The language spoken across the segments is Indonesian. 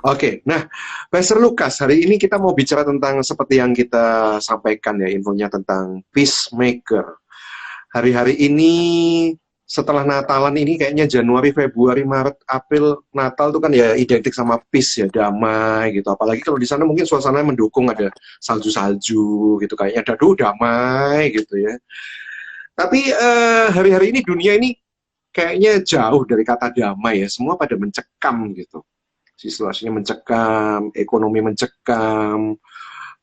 Oke, nah, Pastor Lukas, hari ini kita mau bicara tentang seperti yang kita sampaikan ya, infonya tentang peacemaker. Hari-hari ini, setelah Natalan ini kayaknya Januari, Februari, Maret, April, Natal tuh kan ya identik sama peace ya, damai gitu. Apalagi kalau di sana mungkin suasananya mendukung, ada salju-salju gitu, kayaknya aduh damai gitu ya. Tapi hari-hari ini dunia ini kayaknya jauh dari kata damai ya, semua pada mencekam gitu. Situasinya mencekam, ekonomi mencekam,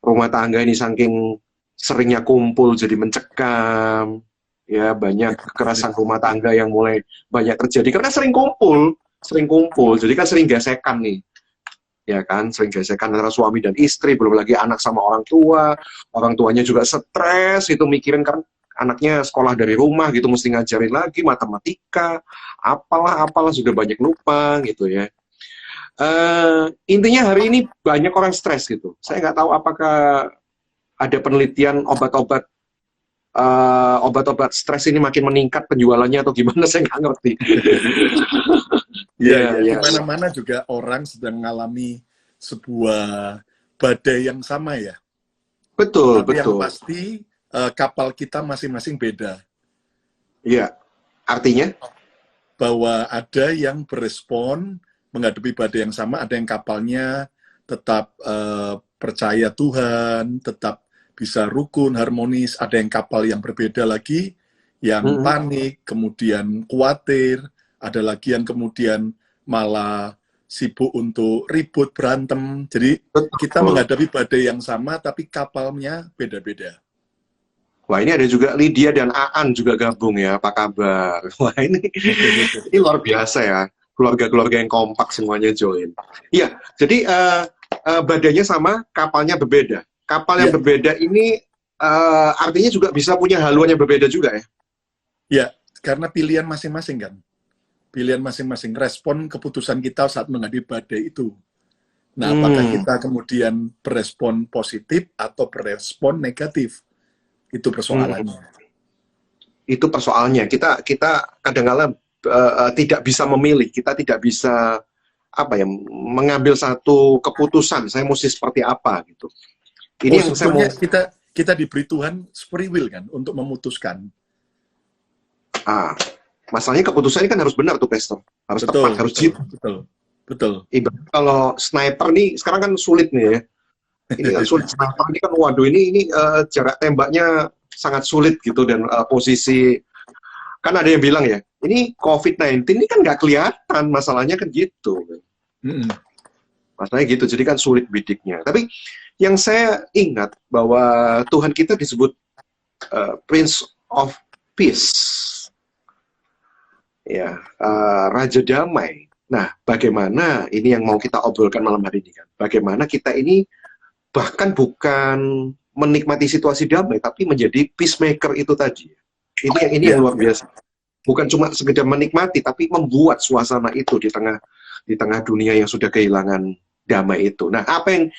rumah tangga ini saking seringnya kumpul jadi mencekam, ya banyak kekerasan rumah tangga yang mulai banyak terjadi karena sering kumpul, jadi kan sering gesekan nih, ya kan, sering gesekan antara suami dan istri, belum lagi anak sama orang tuanya juga stres, itu mikirin kan anaknya sekolah dari rumah gitu, mesti ngajarin lagi matematika, apalah sudah banyak lupa gitu ya. Intinya hari ini banyak orang stres gitu. Saya nggak tahu apakah ada penelitian obat-obat stres ini makin meningkat penjualannya atau gimana, saya nggak ngerti. Ya, di mana-mana juga orang sedang mengalami sebuah badai yang sama ya. Betul, tapi betul. yang pasti kapal kita masing-masing beda. Iya, artinya? Bahwa ada yang berespon menghadapi badai yang sama, ada yang kapalnya tetap percaya Tuhan, tetap bisa rukun, harmonis, ada yang kapal yang berbeda lagi, yang panik, kemudian khawatir, ada lagi yang kemudian malah sibuk untuk ribut, berantem. Jadi kita menghadapi badai yang sama, tapi kapalnya beda-beda. Wah, ini ada juga Lydia dan Aan juga gabung ya, apa kabar? Wah, ini luar biasa ya, keluarga-keluarga yang kompak semuanya join. Iya, jadi badainya sama, kapalnya berbeda. Kapal yang berbeda ini artinya juga bisa punya haluan yang berbeda juga ya? Ya, karena pilihan masing-masing kan. Pilihan masing-masing, respon keputusan kita saat menghadapi badai itu. Nah, apakah kita kemudian berespon positif atau berespon negatif? Itu persoalannya. Itu persoalannya. Kita kadang-kadang tidak bisa memilih, kita tidak bisa mengambil satu keputusan. Saya mesti seperti apa gitu. Ini yang saya mau. Kita diberi Tuhan free will kan untuk memutuskan. Masalahnya keputusan ini kan harus benar tuh, Pastor. Harus tepat, harus jitu. Betul. Ibarat kalau sniper nih sekarang kan sulit nih ya. Ini kan sulit, sniper ini kan waduh ini jarak tembaknya sangat sulit gitu, dan posisi kan ada yang bilang ya, ini COVID-19 ini kan nggak kelihatan, masalahnya kan gitu. Masalahnya gitu, jadi kan sulit bidiknya. Tapi yang saya ingat bahwa Tuhan kita disebut Prince of Peace, ya, Raja Damai. Nah, bagaimana ini yang mau kita obrolkan malam hari ini kan? Bagaimana kita ini bahkan bukan menikmati situasi damai, tapi menjadi peacemaker itu tadi. Ini yang luar biasa. Bukan cuma sekedar menikmati, tapi membuat suasana itu di tengah dunia yang sudah kehilangan damai itu. Nah, apa yang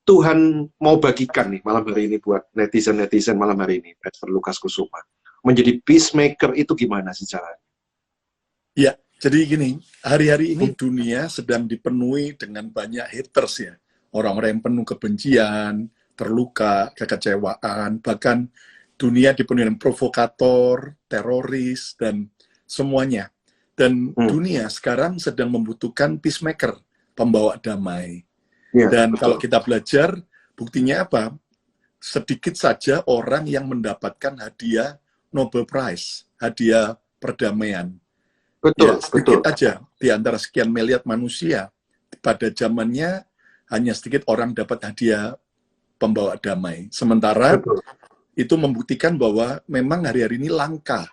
Tuhan mau bagikan nih malam hari ini buat netizen malam hari ini, Pastor Lukas Kusuma? Menjadi peacemaker itu gimana sih caranya? Ya, jadi gini, hari-hari ini dunia sedang dipenuhi dengan banyak haters ya. Orang-orang yang penuh kebencian, terluka, kekecewaan, bahkan dunia dipenuhi dengan provokator, teroris, dan semuanya. Dan dunia sekarang sedang membutuhkan peacemaker, pembawa damai. Ya, dan betul. Kalau kita belajar, buktinya apa? Sedikit saja orang yang mendapatkan hadiah Nobel Prize, hadiah perdamaian. Betul, ya, sedikit aja di antara sekian miliar manusia. Pada zamannya hanya sedikit orang dapat hadiah pembawa damai. Sementara itu membuktikan bahwa memang hari-hari ini langka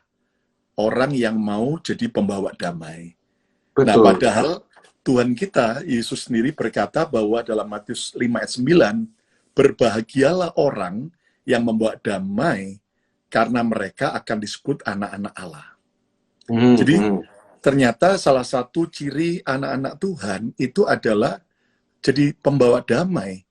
orang yang mau jadi pembawa damai. Nah, padahal Tuhan kita, Yesus sendiri berkata bahwa dalam Matius 5 ayat 9, berbahagialah orang yang membawa damai, karena mereka akan disebut anak-anak Allah. Jadi, ternyata salah satu ciri anak-anak Tuhan itu adalah jadi pembawa damai.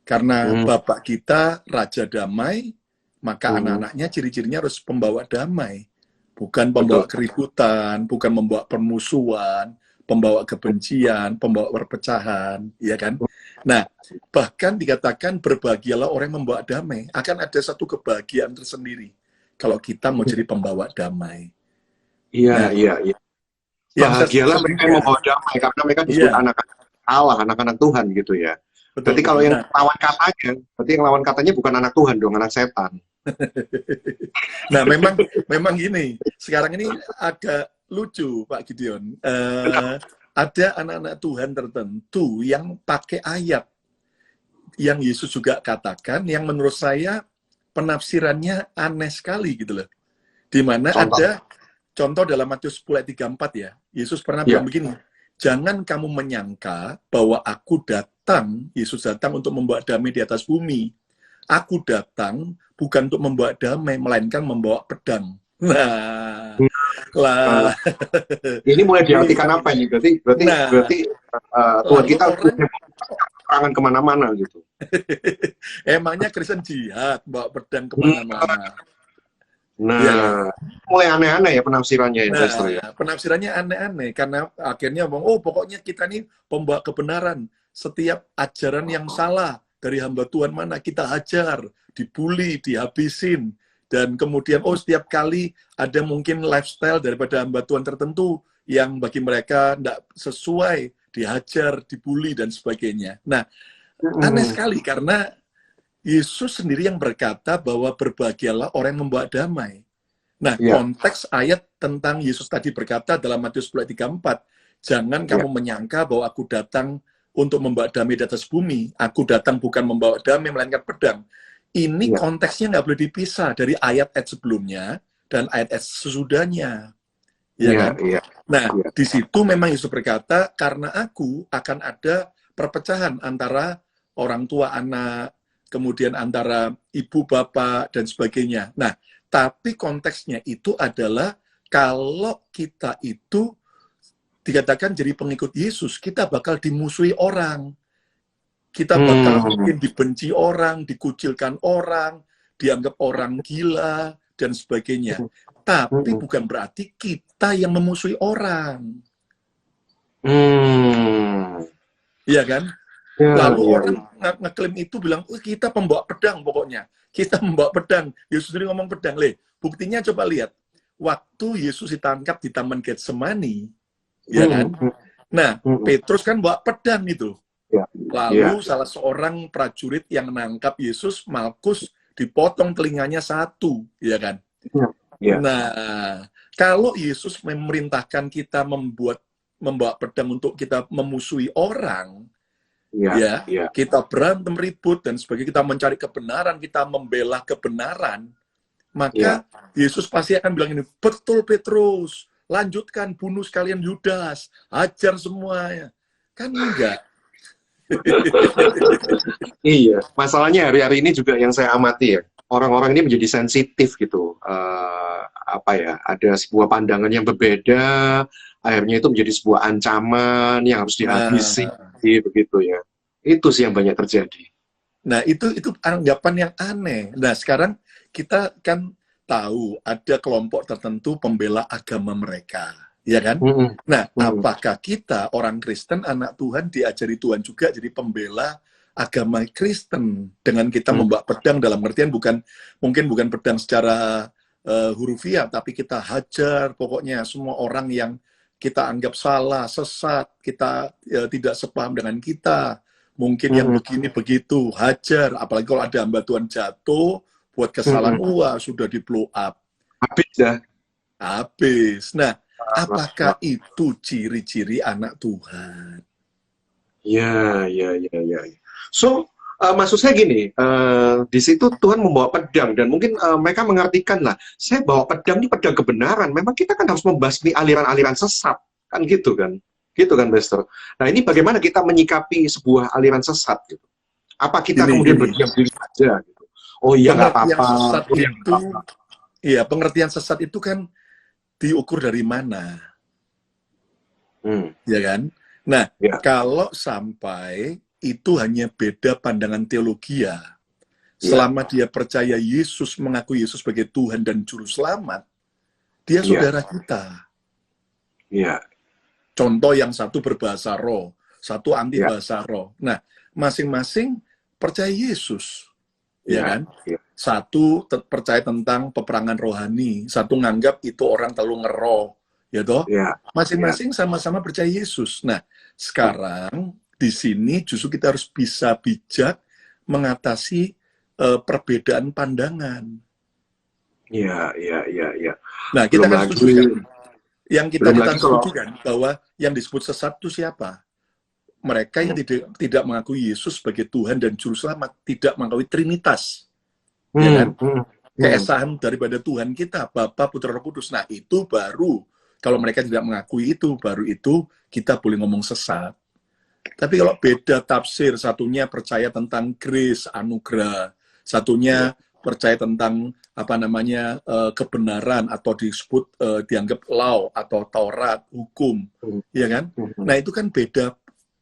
Karena Bapak kita Raja Damai, maka anak-anaknya ciri-cirinya harus pembawa damai. Bukan pembawa keributan, bukan membawa permusuhan, pembawa kebencian, pembawa perpecahan, ya kan? Nah, bahkan dikatakan berbahagialah orang yang membawa damai. Akan ada satu kebahagiaan tersendiri kalau kita mau jadi pembawa damai. Iya, Nah, iya, iya. yang Bahagialah mereka yang sesungguhnya, membawa damai, karena mereka disebut iya, anak-anak Allah, anak-anak Tuhan gitu ya. betul Berarti kalau betul. yang Nah, lawan katanya, berarti yang lawan katanya bukan anak Tuhan dong, anak setan. nah memang gini. Sekarang ini agak lucu, Pak Gideon. Ada anak-anak Tuhan tertentu yang pakai ayat yang Yesus juga katakan, yang menurut saya penafsirannya aneh sekali gitu loh. Di mana Contoh. ada contoh dalam Matius 10 ayat 34 ya. Yesus pernah Ya. bilang begini, jangan kamu menyangka bahwa aku datang, Yesus datang untuk membawa damai di atas bumi. Aku datang bukan untuk membawa damai, melainkan membawa pedang. Nah, Nah, lah. ini mulai diartikan apa ini? Berarti Nah, Tuhan lalu kita orang, perangan kemana-mana gitu. emangnya Kristen jihad, bawa pedang Hmm. kemana-mana. Iya kan? Nah, mulai aneh-aneh ya penafsirannya ya, Pastor ya. Nah, penafsirannya aneh-aneh karena akhirnya ngomong, oh pokoknya kita nih pembawa kebenaran. Setiap ajaran yang salah dari hamba Tuhan mana kita hajar, dibully, dihabisin. Dan kemudian, oh setiap kali ada mungkin lifestyle daripada hamba Tuhan tertentu yang bagi mereka tidak sesuai, dihajar, dibully, dan sebagainya. Nah, aneh sekali karena Yesus sendiri yang berkata bahwa berbahagialah orang yang membawa damai. Nah, Ya, konteks ayat tentang Yesus tadi berkata dalam Matius 10 ayat 34, jangan ya, kamu menyangka bahwa aku datang untuk membawa damai di atas bumi. Aku datang bukan membawa damai, melainkan pedang. Ini ya, konteksnya nggak boleh dipisah dari ayat-ayat sebelumnya dan ayat-ayat sesudahnya. Ya ya, kan? ya, Nah, ya. di situ memang Yesus berkata, karena aku akan ada perpecahan antara orang tua anak, kemudian antara ibu bapak, dan sebagainya. Nah, tapi konteksnya itu adalah kalau kita itu dikatakan jadi pengikut Yesus, kita bakal dimusuhi orang. Kita bakal mungkin dibenci orang, dikucilkan orang, dianggap orang gila, dan sebagainya. Tapi bukan berarti kita yang memusuhi orang. Iya kan? Ya, Lalu ya, orang ngeklaim itu bilang, oh, kita pembawa pedang pokoknya. Kita membawa pedang. Yesus sendiri ngomong pedang. Buktinya coba lihat. Waktu Yesus ditangkap di Taman Getsemani, ya kan? Nah, Petrus kan bawa pedang itu. ya, Lalu salah seorang prajurit yang nangkap Yesus, Malkus, dipotong telinganya satu, ya kan? ya. Nah, kalau Yesus memerintahkan kita membawa pedang untuk kita memusuhi orang, ya, kita berantem ribut dan sebagainya, kita mencari kebenaran, kita membela kebenaran, maka Yesus pasti akan bilang ini, betul Petrus, lanjutkan, bunuh sekalian Yudas, hajar semuanya. Kan enggak. Iya, masalahnya hari-hari ini juga yang saya amati ya, orang-orang ini menjadi sensitif gitu. Apa ya, ada sebuah pandangan yang berbeda, akhirnya itu menjadi sebuah ancaman yang harus dihabisi, begitu ya. Itu sih yang banyak terjadi. Nah, itu anggapan yang aneh. Nah, sekarang kita kan tahu ada kelompok tertentu pembela agama mereka, ya kan? Nah, apakah kita orang Kristen, anak Tuhan, diajari Tuhan juga jadi pembela agama Kristen dengan kita membawa pedang dalam artian mungkin bukan pedang secara hurufiah, tapi kita hajar pokoknya semua orang yang kita anggap salah, sesat, kita tidak sepaham dengan kita, mungkin yang begini begitu, hajar, apalagi kalau ada hamba Tuhan jatuh buat kesalahan, wah sudah di blow up. Habis dah. Habis. Nah, apakah itu ciri-ciri anak Tuhan? Ya. So, maksud saya gini, di situ Tuhan membawa pedang dan mungkin mereka mengartikan lah, saya bawa pedang ini pedang kebenaran. Memang kita kan harus membasmi aliran-aliran sesat, kan gitu kan, Pastor. Nah ini bagaimana kita menyikapi sebuah aliran sesat gitu? Apa kita kemudian berdiam diri saja? Gitu? Oh iya nggak apa-apa. Iya, pengertian sesat itu kan diukur dari mana, ya kan? Nah, kalau sampai itu hanya beda pandangan teologi ya. Selama dia percaya Yesus, mengaku Yesus sebagai Tuhan dan Juru Selamat, dia saudara kita. Contoh yang satu berbahasa roh, satu anti Ya, bahasa roh. Nah, masing-masing percaya Yesus, ya ya, kan? ya, Satu percaya tentang peperangan rohani, satu nganggap itu orang terlalu ngeroh, ya toh? ya, ya. Masing-masing sama-sama percaya Yesus. Nah, sekarang di sini justru kita harus bisa bijak mengatasi perbedaan pandangan. Iya, iya, iya, iya. Nah, kita Belum kan lagi, setuju kan? Yang belum kita lagi kalau setuju kan bahwa yang disebut sesat itu siapa? Mereka yang tidak mengakui Yesus sebagai Tuhan dan Juru Selamat, tidak mengakui Trinitas, ya kan? hmm, hmm, hmm. Keesahan daripada Tuhan kita, Bapa, Putra, Roh Kudus. Nah, itu baru, kalau mereka tidak mengakui itu, baru itu kita boleh ngomong sesat. Tapi kalau beda tafsir, satunya percaya tentang grace, anugerah, satunya percaya tentang apa namanya kebenaran atau disebut dianggap law atau Taurat, hukum, Hmm, ya kan? hmm. Nah, itu kan beda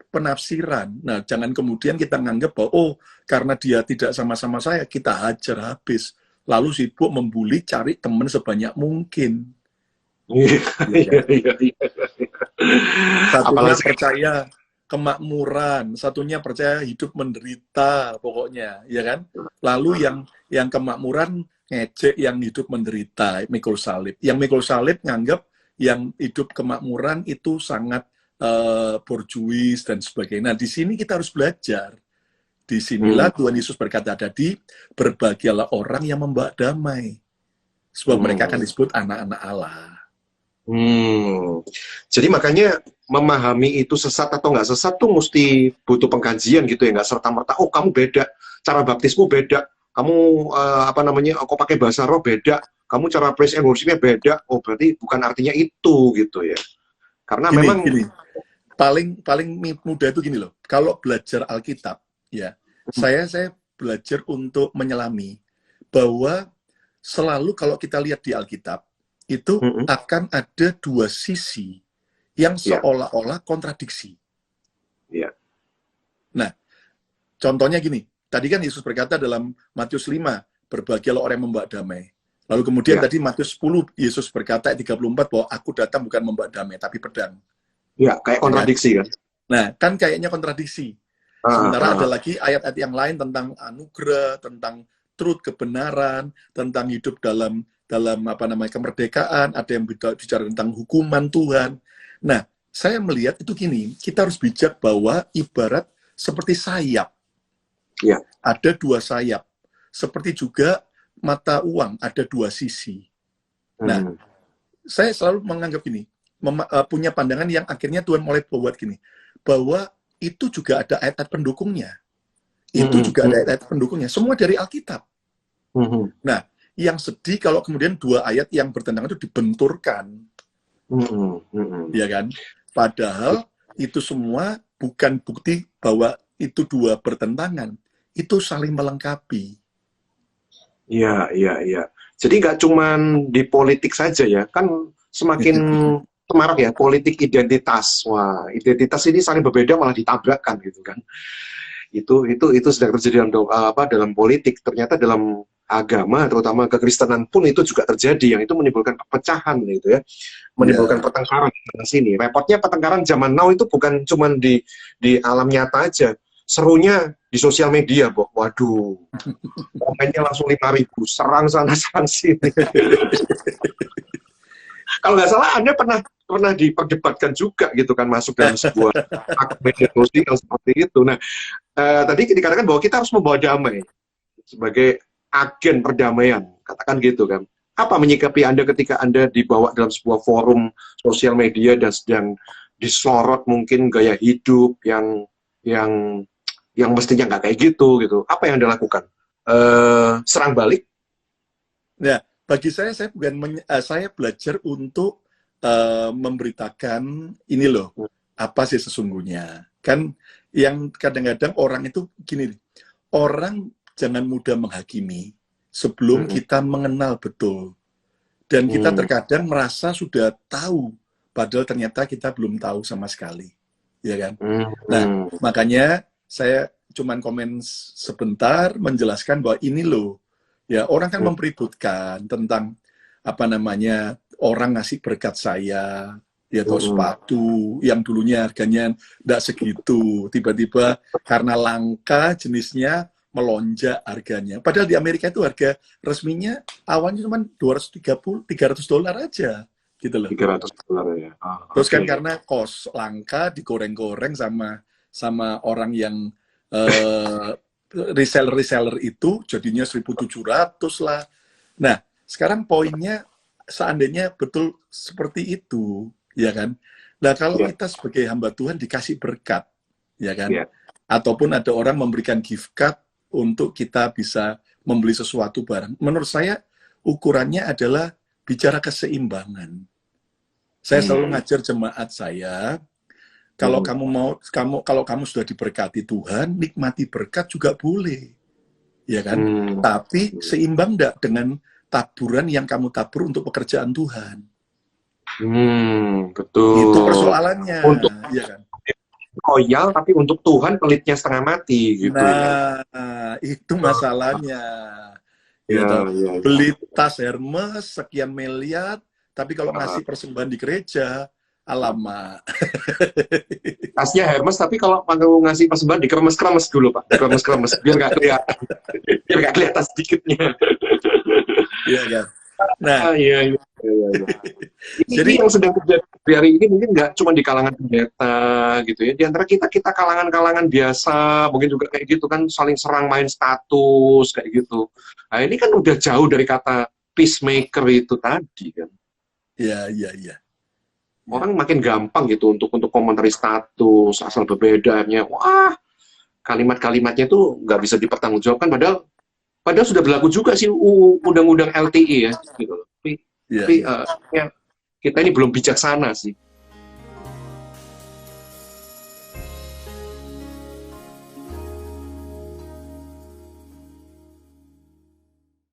penafsiran. Nah, jangan kemudian kita nganggap bahwa oh, karena dia tidak sama-sama saya, kita hajar habis. Lalu sibuk membuli cari teman sebanyak mungkin. Iya, Ya iya, kan? iya, iya. Satunya Apalagi, percaya kemakmuran, satunya percaya hidup menderita, pokoknya, ya kan? Lalu yang kemakmuran ngejek yang hidup menderita, mikul salib. Yang mikul salib nganggap yang hidup kemakmuran itu sangat borjuis dan sebagainya. Nah, di sini kita harus belajar. Disinilah Tuhan Yesus berkata tadi, berbahagialah orang yang membawa damai. Sebab mereka akan hmm. disebut anak-anak Allah. Hmm. Jadi makanya memahami itu sesat atau nggak sesat tuh mesti butuh pengkajian gitu ya, nggak serta-merta, oh kamu beda, cara baptismu beda, kamu apa namanya, kok pakai bahasa roh beda, kamu cara praise and worship-nya beda, oh berarti bukan artinya itu gitu ya. Karena memang, Gini, paling mudah itu gini loh. Kalau belajar Alkitab, ya, saya belajar untuk menyelami bahwa selalu kalau kita lihat di Alkitab itu akan ada dua sisi yang ya, seolah-olah kontradiksi. ya, Nah, contohnya gini. Tadi kan Yesus berkata dalam Matius 5, berbahagialah orang yang membawa damai. Lalu kemudian ya, tadi Matius 10, Yesus berkata ayat 34 bahwa aku datang bukan membawa damai, tapi pedang. ya, kayak Ya kan? kontradiksi kan. Nah, kan kayaknya kontradiksi. Sementara ada lagi ayat-ayat yang lain tentang anugerah, tentang truth, kebenaran, tentang hidup dalam apa namanya kemerdekaan, ada yang bicara tentang hukuman Tuhan. Nah, saya melihat itu gini, kita harus bijak bahwa ibarat seperti sayap. Ya. Ada dua sayap. Seperti juga mata uang, ada dua sisi. Nah, saya selalu menganggap ini, punya pandangan yang akhirnya Tuhan mulai buat gini, bahwa itu juga ada ayat-ayat pendukungnya. Itu juga ada ayat-ayat pendukungnya. Semua dari Alkitab. Nah, yang sedih kalau kemudian dua ayat yang bertentangan itu dibenturkan. Ya kan? Padahal itu semua bukan bukti bahwa itu dua bertentangan. Itu saling melengkapi. Iya, iya, iya. Jadi nggak cuman di politik saja ya, kan semakin semarak ya politik identitas. Wah, identitas ini saling berbeda malah ditabrakkan gitu kan. Itu sedang terjadi dalam politik. Ternyata dalam agama, terutama kekristenan pun itu juga terjadi, yang itu menimbulkan perpecahan gitu ya, menimbulkan pertengkaran di sini. Repotnya pertengkaran zaman now itu bukan cuman di alam nyata aja, serunya di sosial media, Bok. Waduh, komennya langsung 5.000, serang sana, serang sini. Kalau nggak salah, Anda pernah diperdebatkan juga gitu kan, masuk dalam sebuah media sosial seperti itu. Nah, tadi dikatakan bahwa kita harus membawa damai sebagai agen perdamaian, katakan gitu kan. Apa menyikapi Anda ketika Anda dibawa dalam sebuah forum sosial media dan sedang disorot mungkin gaya hidup yang mestinya nggak kayak gitu. Apa yang Anda lakukan? Serang balik? Nah, bagi saya saya belajar untuk memberitakan ini loh, apa sih sesungguhnya. Kan yang kadang-kadang orang itu gini, orang jangan mudah menghakimi sebelum kita mengenal betul. Dan kita terkadang merasa sudah tahu, padahal ternyata kita belum tahu sama sekali. Ya kan? Nah, makanya saya cuman komen sebentar menjelaskan bahwa ini loh, ya orang kan mempeributkan tentang apa namanya, orang ngasih berkat saya, ya atau sepatu yang dulunya harganya tidak segitu, tiba-tiba karena langka jenisnya melonjak harganya. Padahal di Amerika itu harga resminya awalnya cuma $300 aja, gitu loh. $300 ya. Terus kan karena kos langka digoreng-goreng sama orang yang reseller itu jadinya 1.700 lah. Nah, sekarang poinnya seandainya betul seperti itu, ya kan? Nah, kalau kita sebagai hamba Tuhan dikasih berkat, ya kan? Ataupun ada orang memberikan gift card untuk kita bisa membeli sesuatu barang. Menurut saya ukurannya adalah bicara keseimbangan. Saya selalu ngajar jemaat saya, kalau kalau kamu sudah diberkati Tuhan, nikmati berkat juga boleh, ya kan? Tapi seimbang enggak dengan taburan yang kamu tabur untuk pekerjaan Tuhan? Betul. Itu persoalannya, untuk ya kan? Royal, tapi untuk Tuhan pelitnya setengah mati, gitu. Nah, itu masalahnya. Beli tas Hermes sekian miliar, tapi kalau ngasih persembahan di gereja, alamak. Tasnya Hermes, tapi kalau mau ngasih persembahan dikremes-kremes dulu, Pak. Dikremes-kremes, biar nggak kelihatan. Biar nggak kelihatan sedikitnya. Iya kan? Nah, iya. Jadi yang sedang terjadi hari ini mungkin nggak cuma di kalangan pendeta gitu ya. Di antara kita kalangan-kalangan biasa, mungkin juga kayak gitu kan, saling serang main status kayak gitu. Nah ini kan udah jauh dari kata peacemaker itu tadi kan. Iya. Orang makin gampang gitu untuk komentari status, asal berbedanya. Wah, kalimat-kalimatnya itu nggak bisa dipertanggungjawabkan, padahal sudah berlaku juga sih undang-undang LTI ya. Gitu. Tapi kita ini belum bijaksana sih.